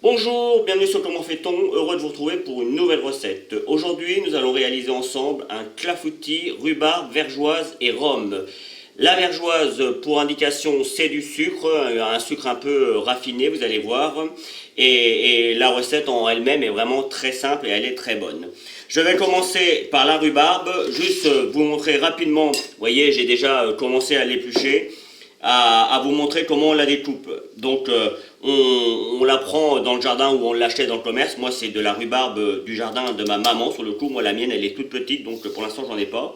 Bonjour, bienvenue sur Comment fait-on, heureux de vous retrouver pour une nouvelle recette. Aujourd'hui, nous allons réaliser ensemble un clafoutis, rhubarbe, vergeoise et rhum. La vergeoise, pour indication, c'est du sucre, un sucre un peu raffiné, vous allez voir. Et la recette en elle-même est vraiment très simple et elle est très bonne. Je vais commencer par la rhubarbe, juste vous montrer rapidement, vous voyez, j'ai déjà commencé à l'éplucher. À vous montrer comment on la découpe. Donc on la prend dans le jardin ou on l'achetait dans le commerce. Moi c'est de la rhubarbe du jardin de ma maman sur le coup. Moi la mienne elle est toute petite donc pour l'instant j'en ai pas.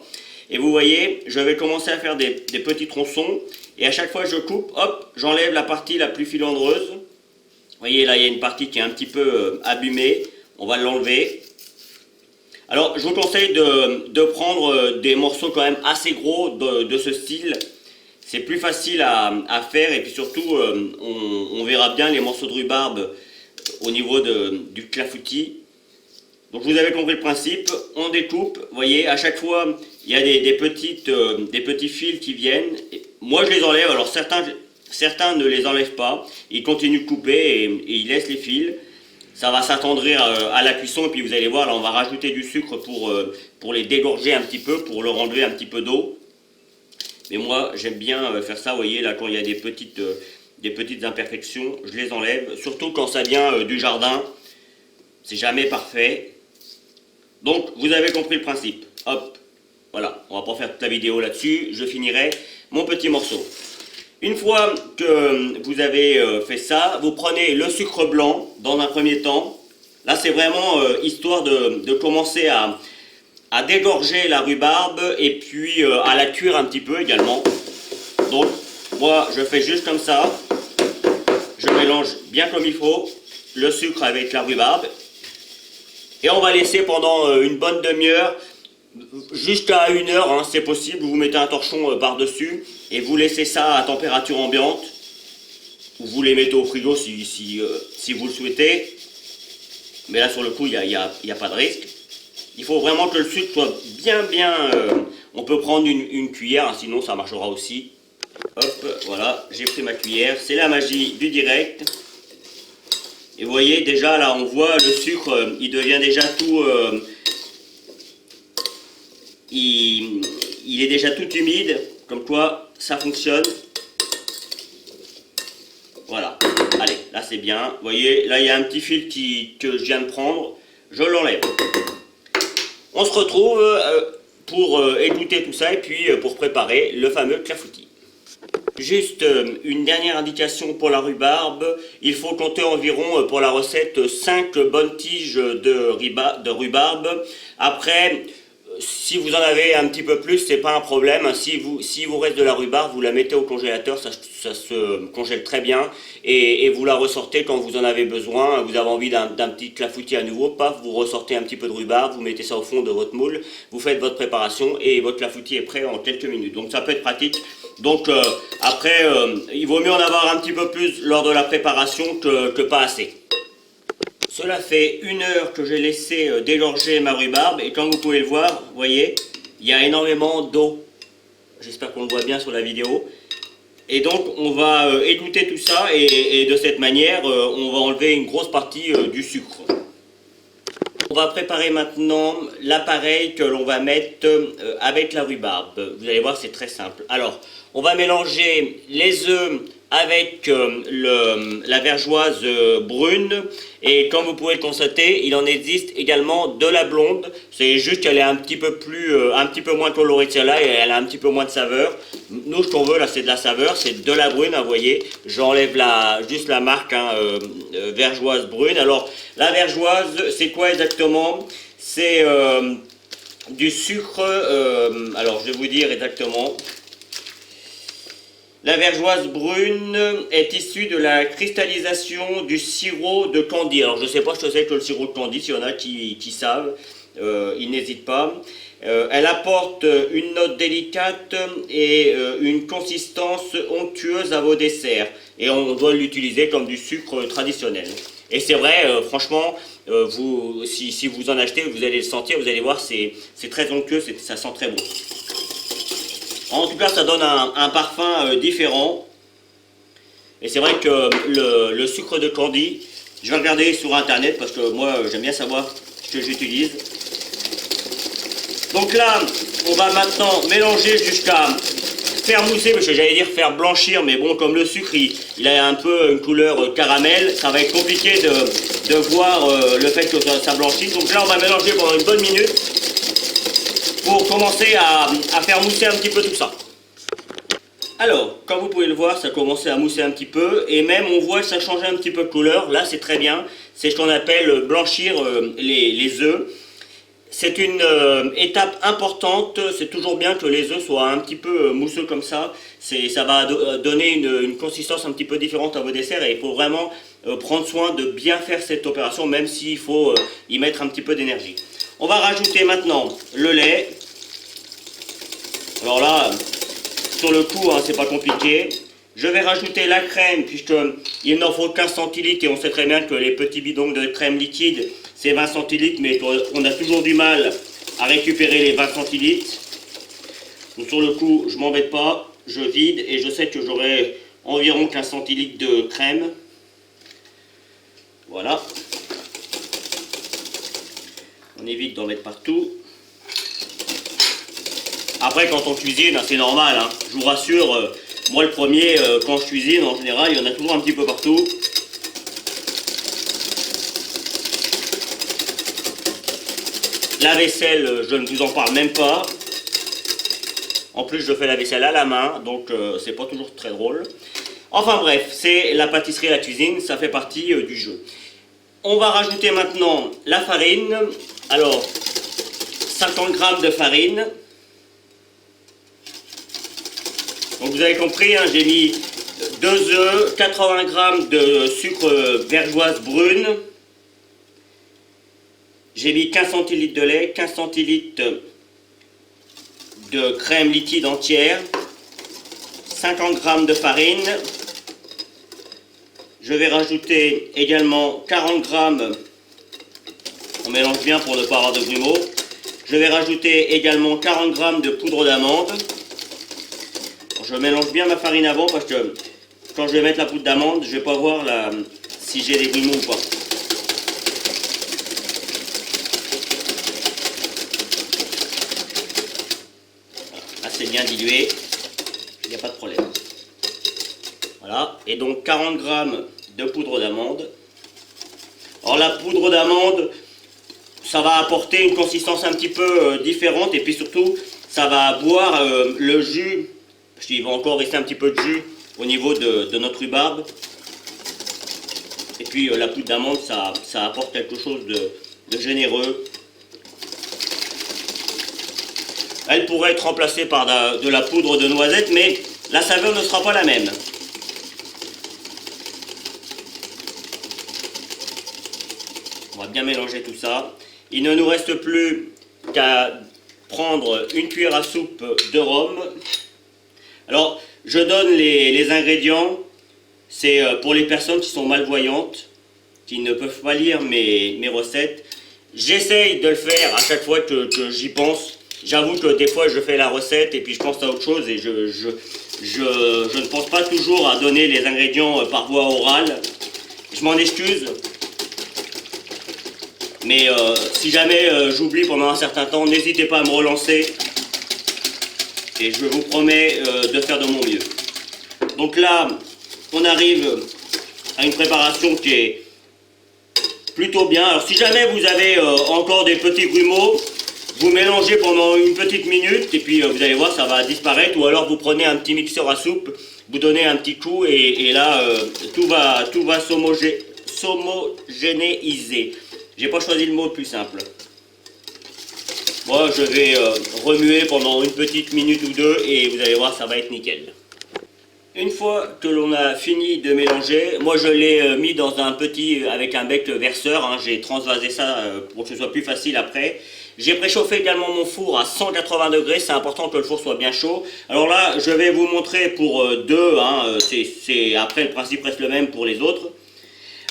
Et vous voyez, je vais commencer à faire des petits tronçons. Et à chaque fois que je coupe, hop, j'enlève la partie la plus filandreuse. Vous voyez là il y a une partie qui est un petit peu abîmée. On va l'enlever. Alors je vous conseille de prendre des morceaux quand même assez gros de ce style. C'est plus facile à faire et puis surtout on verra bien les morceaux de rhubarbe au niveau du clafoutis. Donc vous avez compris le principe, on découpe, vous voyez à chaque fois il y a des petits fils qui viennent. Et moi je les enlève, alors certains ne les enlèvent pas, ils continuent de couper et ils laissent les fils. Ça va s'attendrir à la cuisson et puis vous allez voir là on va rajouter du sucre pour les dégorger un petit peu, pour leur enlever un petit peu d'eau. Mais moi, j'aime bien faire ça, vous voyez, là, quand il y a des petites imperfections, je les enlève. Surtout quand ça vient du jardin, c'est jamais parfait. Donc, vous avez compris le principe. Hop, voilà, on va pas faire toute la vidéo là-dessus, je finirai mon petit morceau. Une fois que vous avez fait ça, vous prenez le sucre blanc dans un premier temps. Là, c'est vraiment histoire de commencer à dégorger la rhubarbe et puis à la cuire un petit peu également. Donc moi je fais juste comme ça, je mélange bien comme il faut le sucre avec la rhubarbe et on va laisser pendant une bonne demi-heure, jusqu'à 1 heure, hein, c'est possible. Vous mettez un torchon par-dessus et vous laissez ça à température ambiante ou vous les mettez au frigo si vous le souhaitez, mais là sur le coup il n'y a pas de risque. Il faut vraiment que le sucre soit bien on peut prendre une cuillère, hein, sinon ça marchera aussi. Hop, voilà, j'ai pris ma cuillère, c'est la magie du direct. Et vous voyez déjà là on voit le sucre, il devient déjà tout... il est déjà tout humide, comme quoi ça fonctionne. Voilà, allez, là c'est bien. Vous voyez, là il y a un petit fil que je viens de prendre, je l'enlève. On se retrouve pour égoutter tout ça et puis pour préparer le fameux clafoutis. Juste une dernière indication pour la rhubarbe, il faut compter environ pour la recette 5 bonnes tiges de rhubarbe. Après, si vous en avez un petit peu plus, c'est pas un problème. Si vous reste de la rhubarbe, vous la mettez au congélateur, ça se congèle très bien. Et vous la ressortez quand vous en avez besoin. Vous avez envie d'un petit clafoutis à nouveau, paf, vous ressortez un petit peu de rhubarbe, vous mettez ça au fond de votre moule, vous faites votre préparation et votre clafoutis est prêt en quelques minutes. Donc ça peut être pratique. Donc après, il vaut mieux en avoir un petit peu plus lors de la préparation que pas assez. Cela fait 1 heure que j'ai laissé dégorger ma rhubarbe et comme vous pouvez le voir, vous voyez, il y a énormément d'eau. J'espère qu'on le voit bien sur la vidéo. Et donc on va égoutter tout ça et de cette manière, on va enlever une grosse partie du sucre. On va préparer maintenant l'appareil que l'on va mettre avec la rhubarbe. Vous allez voir, c'est très simple. Alors, on va mélanger les œufs avec la vergeoise brune. Et comme vous pouvez le constater, il en existe également de la blonde. C'est juste qu'elle est un petit peu moins colorée que celle-là et elle a un petit peu moins de saveur. Nous, ce qu'on veut là, c'est de la saveur, c'est de la brune, hein, vous voyez. J'enlève juste la marque vergeoise brune. Alors, la vergeoise, c'est quoi exactement? C'est du sucre, alors je vais vous dire exactement. La vergeoise brune est issue de la cristallisation du sirop de Candy. Alors je ne sais pas ce que c'est que le sirop de Candy, s'il y en a qui savent, ils n'hésitent pas. Elle apporte une note délicate et une consistance onctueuse à vos desserts. Et on doit l'utiliser comme du sucre traditionnel. Et c'est vrai, franchement, si vous en achetez, vous allez le sentir, vous allez voir, c'est très onctueux, ça sent très bon. En tout cas, ça donne un parfum différent. Et c'est vrai que le sucre de Candy, Je vais regarder sur internet parce que moi j'aime bien savoir ce que j'utilise. Donc là, on va maintenant mélanger jusqu'à faire mousser, parce que j'allais dire faire blanchir, mais bon, comme le sucre il a un peu une couleur caramel, ça va être compliqué de voir le fait que ça blanchisse. Donc là, on va mélanger pendant une bonne minute pour commencer à faire mousser un petit peu tout ça. Alors, comme vous pouvez le voir, ça commençait à mousser un petit peu, et même on voit que ça changeait un petit peu de couleur. Là, c'est très bien, c'est ce qu'on appelle blanchir les œufs. C'est une étape importante, c'est toujours bien que les œufs soient un petit peu mousseux comme ça. Ça va donner une consistance un petit peu différente à vos desserts, et il faut vraiment prendre soin de bien faire cette opération, même s'il faut y mettre un petit peu d'énergie. On va rajouter maintenant le lait. Alors là, sur le coup, hein, c'est pas compliqué. Je vais rajouter la crème, puisqu'il n'en faut qu'un centilitre, et on sait très bien que les petits bidons de crème liquide, c'est 20 centilitres, mais on a toujours du mal à récupérer les 20 centilitres. Donc sur le coup, je m'embête pas, je vide, et je sais que j'aurai environ 15 centilitres de crème. Voilà. On évite d'en mettre partout. Après, quand on cuisine, c'est normal, hein. Je vous rassure, moi le premier, quand je cuisine, en général, il y en a toujours un petit peu partout. La vaisselle, je ne vous en parle même pas. En plus, je fais la vaisselle à la main, donc c'est pas toujours très drôle. Enfin bref, c'est la pâtisserie et la cuisine, ça fait partie du jeu. On va rajouter maintenant la farine. Alors, 50 g de farine. Donc vous avez compris, hein, j'ai mis 2 œufs, 80 g de sucre vergeoise brune. J'ai mis 15 centilitres de lait, 15 centilitres de crème liquide entière, 50 g de farine. Je vais rajouter également 40 g, on mélange bien pour ne pas avoir de grumeaux. Je vais rajouter également 40 g de poudre d'amande. Je mélange bien ma farine avant parce que quand je vais mettre la poudre d'amande, je ne vais pas voir si j'ai des grumeaux ou pas. Là c'est bien dilué, il n'y a pas de problème. Voilà, et donc 40 g de poudre d'amande. Alors la poudre d'amande, ça va apporter une consistance un petit peu différente, et puis surtout ça va boire le jus. Parce qu'il va encore rester un petit peu de jus au niveau de notre rhubarbe. Et puis la poudre d'amande, ça apporte quelque chose de généreux. Elle pourrait être remplacée par de la poudre de noisette, mais la saveur ne sera pas la même. On va bien mélanger tout ça. Il ne nous reste plus qu'à prendre une cuillère à soupe de rhum. Alors, je donne les ingrédients, c'est pour les personnes qui sont malvoyantes, qui ne peuvent pas lire mes recettes. J'essaye de le faire à chaque fois que j'y pense. J'avoue que des fois je fais la recette et puis je pense à autre chose, et je ne pense pas toujours à donner les ingrédients par voie orale. Je m'en excuse. Mais si jamais j'oublie pendant un certain temps, n'hésitez pas à me relancer. Et je vous promets de faire de mon mieux. Donc là, on arrive à une préparation qui est plutôt bien. Alors si jamais vous avez encore des petits grumeaux, vous mélangez pendant une petite minute, et puis vous allez voir, ça va disparaître. Ou alors vous prenez un petit mixeur à soupe, vous donnez un petit coup, et là, tout va s'homogénéiser. J'ai pas choisi le mot le plus simple. Moi, je vais remuer pendant une petite minute ou deux, et vous allez voir, ça va être nickel. Une fois que l'on a fini de mélanger, moi je l'ai mis dans un petit, avec un bec verseur, hein, j'ai transvasé ça pour que ce soit plus facile après. J'ai préchauffé également mon four à 180 degrés, c'est important que le four soit bien chaud. Alors là, je vais vous montrer pour deux, hein, après le principe reste le même pour les autres.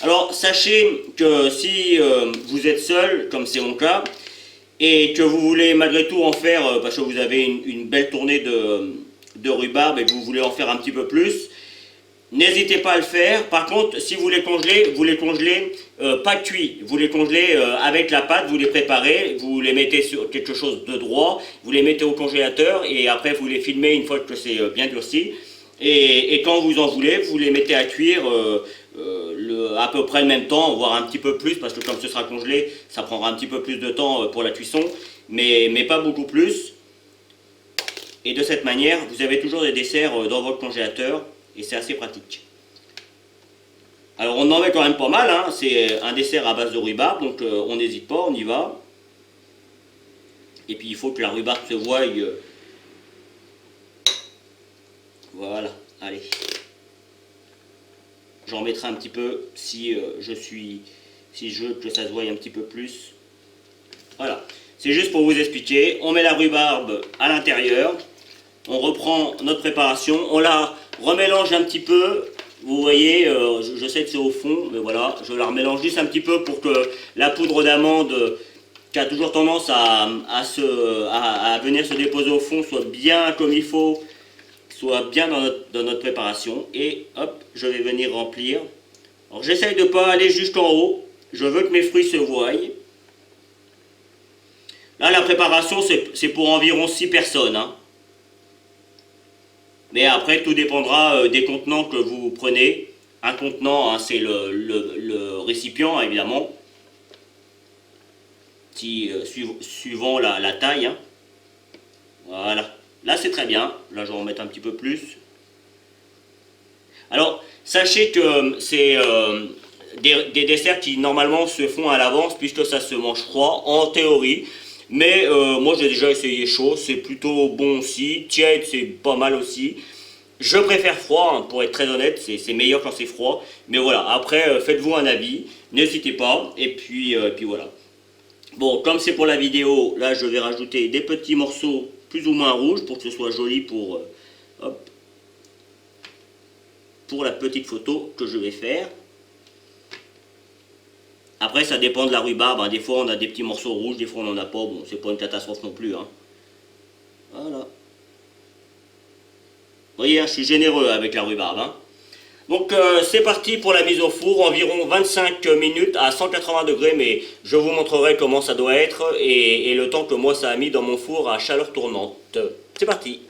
Alors sachez que si vous êtes seul, comme c'est mon cas, et que vous voulez malgré tout en faire, parce que vous avez une belle tournée de rhubarbe et que vous voulez en faire un petit peu plus, N'hésitez pas à le faire. Par contre, si vous les congelez pas cuits. Vous les congelez avec la pâte, vous les préparez, vous les mettez sur quelque chose de droit, vous les mettez au congélateur et après vous les filmez une fois que c'est bien durci. Et quand vous en voulez, vous les mettez à cuire à peu près le même temps, voire un petit peu plus, parce que comme ce sera congelé, ça prendra un petit peu plus de temps pour la cuisson, mais pas beaucoup plus. Et de cette manière, vous avez toujours des desserts dans votre congélateur et c'est assez pratique. Alors on en met quand même pas mal, hein. C'est un dessert à base de rhubarbe, donc on n'hésite pas, on y va. Et puis il faut que la rhubarbe se voie. Voilà, allez. J'en mettrai un petit peu si je veux que ça se voie un petit peu plus. Voilà, c'est juste pour vous expliquer. On met la rhubarbe à l'intérieur. On reprend notre préparation. On la remélange un petit peu. Vous voyez, je sais que c'est au fond, mais voilà, je la remélange juste un petit peu pour que la poudre d'amande, qui a toujours tendance à venir se déposer au fond, soit bien comme il faut, soit bien dans notre préparation. Et hop, je vais venir remplir. Alors j'essaye de ne pas aller jusqu'en haut. Je veux que mes fruits se voient. Là, la préparation, c'est pour environ 6 personnes. Hein. Mais après, tout dépendra des contenants que vous prenez. Un contenant, hein, c'est le récipient, évidemment. Suivant la taille. Hein. Voilà. Là, c'est très bien. Là, je vais en mettre un petit peu plus. Alors, sachez que c'est des desserts qui, normalement, se font à l'avance, puisque ça se mange froid, en théorie. Mais moi j'ai déjà essayé chaud, c'est plutôt bon aussi. Tiède, c'est pas mal aussi. Je préfère froid, hein, pour être très honnête, c'est meilleur quand c'est froid. Mais voilà, après faites-vous un avis, n'hésitez pas. Et puis voilà. Bon, comme c'est pour la vidéo, là je vais rajouter des petits morceaux plus ou moins rouges pour que ce soit joli hop, pour la petite photo que je vais faire. Après, ça dépend de la rhubarbe. Hein. Des fois, on a des petits morceaux rouges, des fois, on n'en a pas. Bon, c'est pas une catastrophe non plus. Hein. Voilà. Vous voyez, hein, je suis généreux avec la rhubarbe. Hein. Donc, c'est parti pour la mise au four. Environ 25 minutes à 180 degrés. Mais je vous montrerai comment ça doit être et le temps que moi, ça a mis dans mon four à chaleur tournante. C'est parti.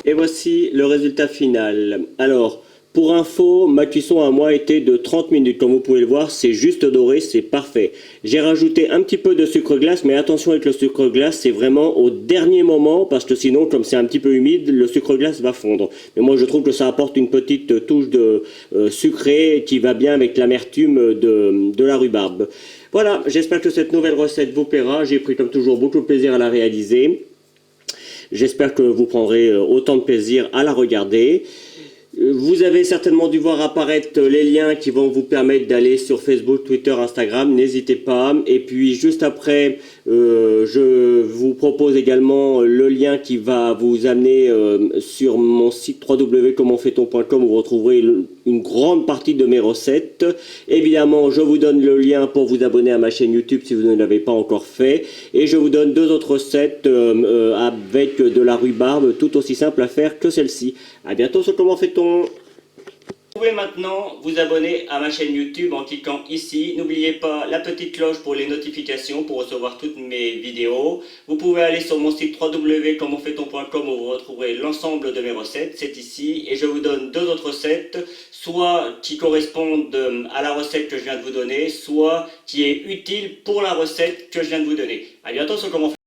Et voici le résultat final. Alors, pour info, ma cuisson à moi était de 30 minutes. Comme vous pouvez le voir, c'est juste doré, c'est parfait. J'ai rajouté un petit peu de sucre glace, mais attention avec le sucre glace, c'est vraiment au dernier moment, parce que sinon, comme c'est un petit peu humide, le sucre glace va fondre. Mais moi, je trouve que ça apporte une petite touche de sucré qui va bien avec l'amertume de la rhubarbe. Voilà, j'espère que cette nouvelle recette vous plaira. J'ai pris comme toujours beaucoup de plaisir à la réaliser. J'espère que vous prendrez autant de plaisir à la regarder. Vous avez certainement dû voir apparaître les liens qui vont vous permettre d'aller sur Facebook, Twitter, Instagram. N'hésitez pas. Et puis juste après, je vous propose également le lien qui va vous amener sur mon site www.comenfaitton.com où vous retrouverez une grande partie de mes recettes. Évidemment, je vous donne le lien pour vous abonner à ma chaîne YouTube si vous ne l'avez pas encore fait. Et je vous donne 2 autres recettes avec de la rhubarbe tout aussi simple à faire que celle-ci. À bientôt sur Comment fait-on. Vous pouvez maintenant vous abonner à ma chaîne YouTube en cliquant ici. N'oubliez pas la petite cloche pour les notifications pour recevoir toutes mes vidéos. Vous pouvez aller sur mon site www.commenfaitton.com où vous retrouverez l'ensemble de mes recettes. C'est ici et je vous donne 2 autres recettes, soit qui correspondent à la recette que je viens de vous donner, soit qui est utile pour la recette que je viens de vous donner. À bientôt sur Comment